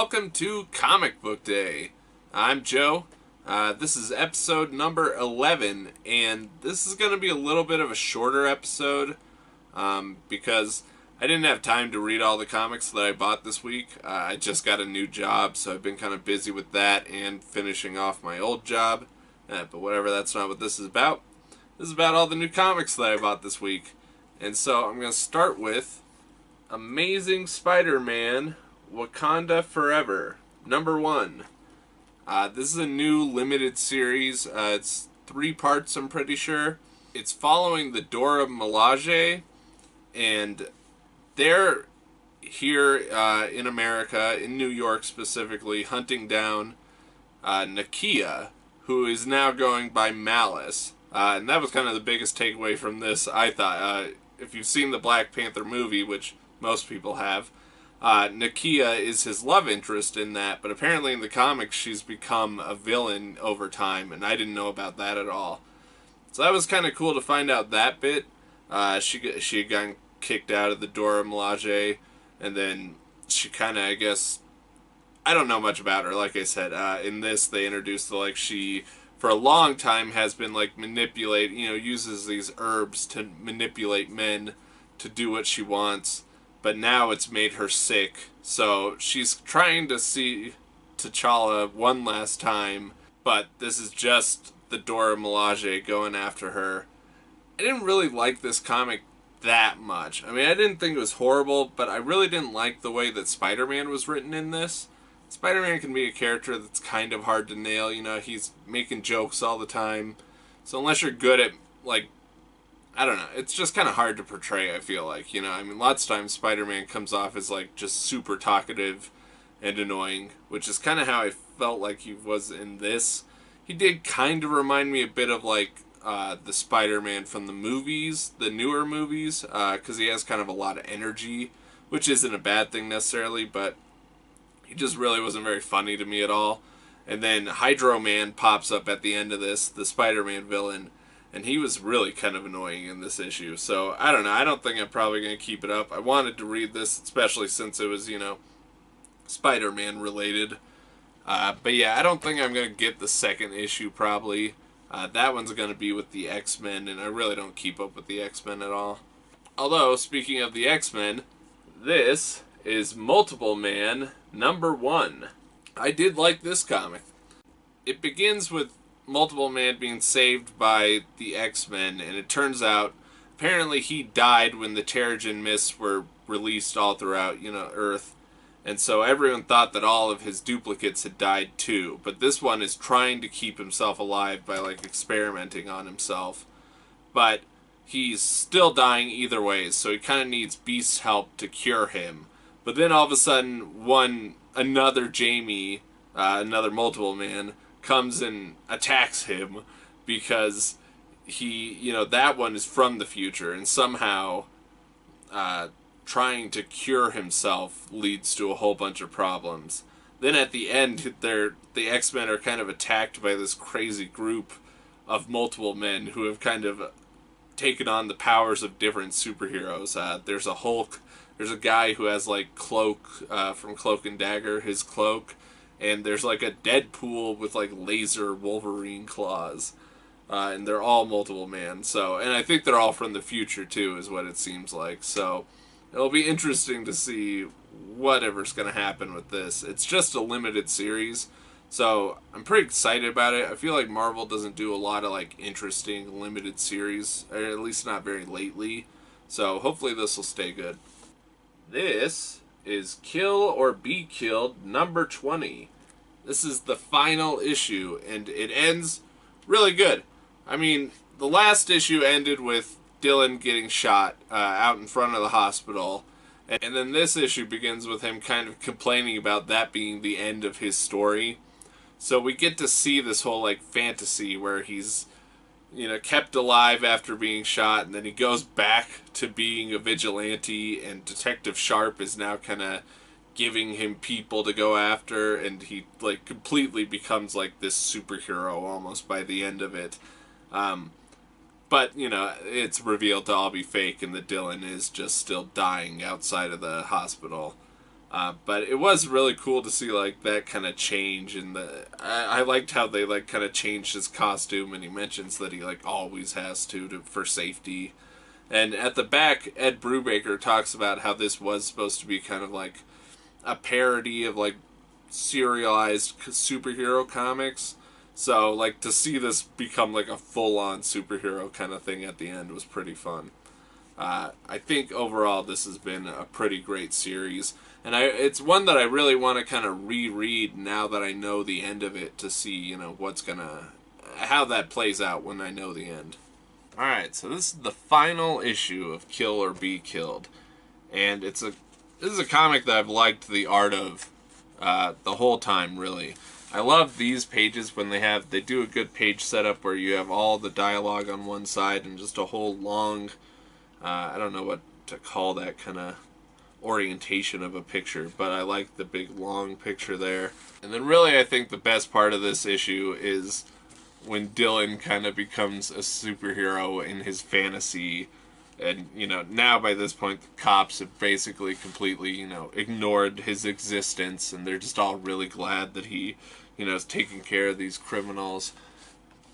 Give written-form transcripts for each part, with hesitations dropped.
welcome to Comic Book Day. I'm Joe. This is episode number 11, and this is going to be a little bit of a shorter episode because I didn't have time to read all the comics that I bought this week. I just got a new job, so I've been kind of busy with that and finishing off my old job. But whatever, that's not what this is about. This is about all the new comics that I bought this week. And so I'm going to start with Amazing Spider-Man Wakanda Forever, number 1. This is a new limited series. It's 3 parts, I'm pretty sure. It's following the Dora Milaje, and they're here in America, in New York specifically, hunting down Nakia, who is now going by Malice. And that was kind of the biggest takeaway from this, I thought. If you've seen the Black Panther movie, which most people have, Nakia is his love interest in that, but apparently in the comics she's become a villain over time, and I didn't know about that at all. So that was kind of cool to find out that bit. She had gotten kicked out of the Dora Milaje, and then she kind of, I guess, I don't know much about her. Like I said, in this they introduced she for a long time has been uses these herbs to manipulate men to do what she wants. But now it's made her sick, so she's trying to see T'Challa one last time, but this is just the Dora Milaje going after her. I didn't really like this comic that much. I mean, I didn't think it was horrible, but I really didn't like the way that Spider-Man was written in this. Spider-Man can be a character that's kind of hard to nail, he's making jokes all the time. So unless you're good at, I don't know, it's just kind of hard to portray, I feel like, I mean, lots of times Spider-Man comes off as, just super talkative and annoying, which is kind of how I felt like he was in this. He did kind of remind me a bit of, the Spider-Man from the movies, the newer movies, because he has kind of a lot of energy, which isn't a bad thing necessarily, but he just really wasn't very funny to me at all. And then Hydro Man pops up at the end of this, the Spider-Man villain, and he was really kind of annoying in this issue. So, I don't know. I don't think I'm probably going to keep it up. I wanted to read this, especially since it was, Spider-Man related. But yeah, I don't think I'm going to get the second issue, probably. That one's going to be with the X-Men, and I really don't keep up with the X-Men at all. Although, speaking of the X-Men, this is Multiple Man number 1. I did like this comic. It begins with Multiple Man being saved by the X-Men, and it turns out apparently he died when the Terrigen Mists were released all throughout, Earth. And so everyone thought that all of his duplicates had died too. But this one is trying to keep himself alive by experimenting on himself. But he's still dying either way, so he kind of needs Beast's help to cure him. But then all of a sudden another Jamie, another Multiple Man, comes and attacks him because he, that one is from the future, and somehow trying to cure himself leads to a whole bunch of problems. Then at the end, the X-Men are kind of attacked by this crazy group of multiple men who have kind of taken on the powers of different superheroes. There's a Hulk, there's a guy who has Cloak from Cloak and Dagger, his cloak. And there's a Deadpool with laser Wolverine claws. And they're all Multiple Man. So, and I think they're all from the future too, is what it seems like. So it'll be interesting to see whatever's going to happen with this. It's just a limited series. So I'm pretty excited about it. I feel like Marvel doesn't do a lot of interesting limited series. Or at least not very lately. So hopefully this will stay good. This is Kill or Be Killed number 20. This is the final issue, and it ends really good. I mean, the last issue ended with Dylan getting shot out in front of the hospital, and then this issue begins with him kind of complaining about that being the end of his story. So we get to see this whole fantasy where he's kept alive after being shot, and then he goes back to being a vigilante, and Detective Sharp is now kind of giving him people to go after, and he completely becomes this superhero almost by the end of it. But, it's revealed to all be fake, and that Dylan is just still dying outside of the hospital. But it was really cool to see like that kind of change in the. I liked how they like kind of changed his costume, and he mentions that he like always has to for safety. And at the back, Ed Brubaker talks about how this was supposed to be kind of like a parody of like serialized superhero comics. So like to see this become like a full-on superhero kind of thing at the end was pretty fun. I think overall this has been a pretty great series, and it's one that I really want to kind of reread now that I know the end of it to see how that plays out when I know the end. All right, so this is the final issue of Kill or Be Killed, and this is a comic that I've liked the art of the whole time, really. I love these pages when they do a good page setup where you have all the dialogue on one side and just a whole long, I don't know what to call that kind of orientation of a picture, but I like the big long picture there. And then really I think the best part of this issue is when Dylan kind of becomes a superhero in his fantasy. And, now by this point, the cops have basically completely, ignored his existence, and they're just all really glad that he, is taking care of these criminals.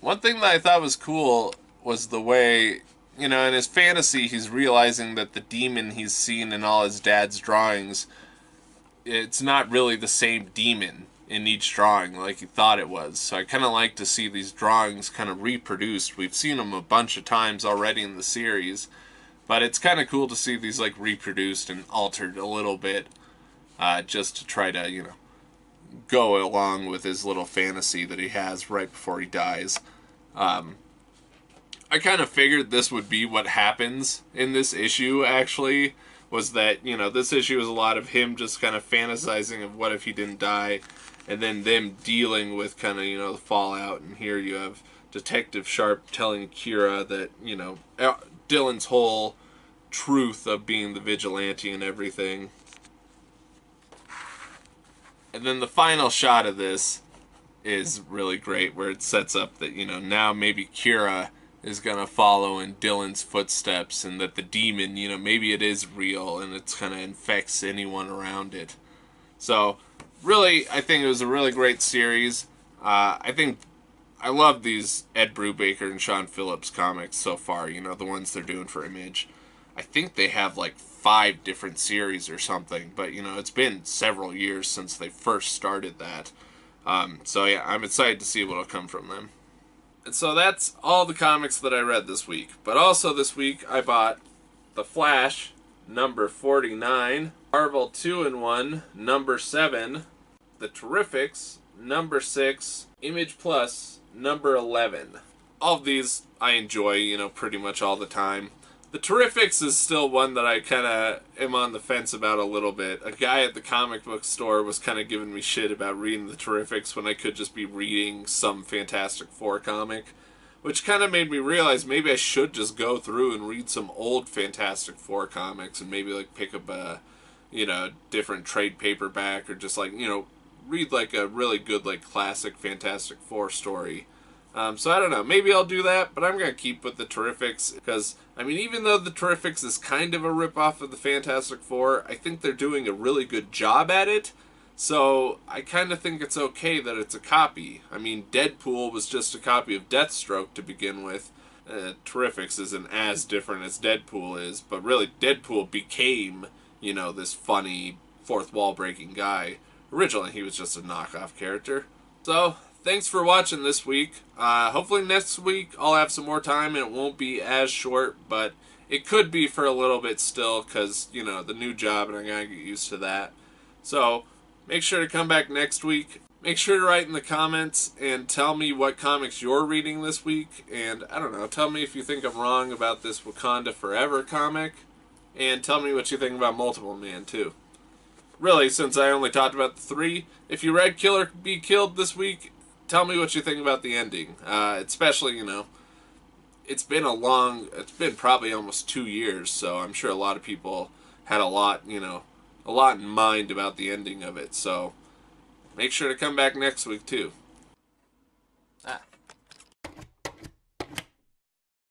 One thing that I thought was cool was the way, in his fantasy, he's realizing that the demon he's seen in all his dad's drawings, it's not really the same demon in each drawing like he thought it was. So I kind of like to see these drawings kind of reproduced. We've seen them a bunch of times already in the series, but it's kind of cool to see these like reproduced and altered a little bit, just to try to, go along with his little fantasy that he has right before he dies. I kind of figured this would be what happens in this issue, actually, was that, this issue is a lot of him just kind of fantasizing of what if he didn't die, and then them dealing with kind of, the fallout. And here you have Detective Sharp telling Kira that, Dylan's whole truth of being the vigilante and everything. And then the final shot of this is really great, where it sets up that, now maybe Kira is going to follow in Dylan's footsteps, and that the demon, maybe it is real and it's kind of infects anyone around it. So, really, I think it was a really great series. I love these Ed Brubaker and Sean Phillips comics so far, the ones they're doing for Image. I think they have like 5 different series or something, but it's been several years since they first started that. So yeah, I'm excited to see what'll come from them. And so that's all the comics that I read this week. But also this week I bought The Flash, number 49, Marvel 2-in-1, number 7, The Terrifics, number 6, Image Plus, number 11. All of these I enjoy, pretty much all the time. The Terrifics is still one that I kind of am on the fence about a little bit. A guy at the comic book store was kind of giving me shit about reading the Terrifics when I could just be reading some Fantastic Four comic, which kind of made me realize maybe I should just go through and read some old Fantastic Four comics and maybe like pick up a, different trade paperback, or just like, read like a really good like classic Fantastic Four story. So I don't know, maybe I'll do that, but I'm going to keep with the Terrifics, because, even though the Terrifics is kind of a ripoff of the Fantastic Four, I think they're doing a really good job at it, so I kind of think it's okay that it's a copy. Deadpool was just a copy of Deathstroke to begin with. Terrifics isn't as different as Deadpool is, but really Deadpool became, this funny, fourth wall breaking guy. Originally he was just a knockoff character. So, thanks for watching this week. Hopefully next week I'll have some more time and it won't be as short, but it could be for a little bit still, because, the new job and I gotta get used to that. So, make sure to come back next week. Make sure to write in the comments and tell me what comics you're reading this week. And, I don't know, tell me if you think I'm wrong about this Wakanda Forever comic. And tell me what you think about Multiple Man, too. Really, since I only talked about the 3, if you read Kill or Be Killed this week, tell me what you think about the ending. Especially, it's been probably almost 2 years, so I'm sure a lot of people had a lot in mind about the ending of it. So make sure to come back next week too.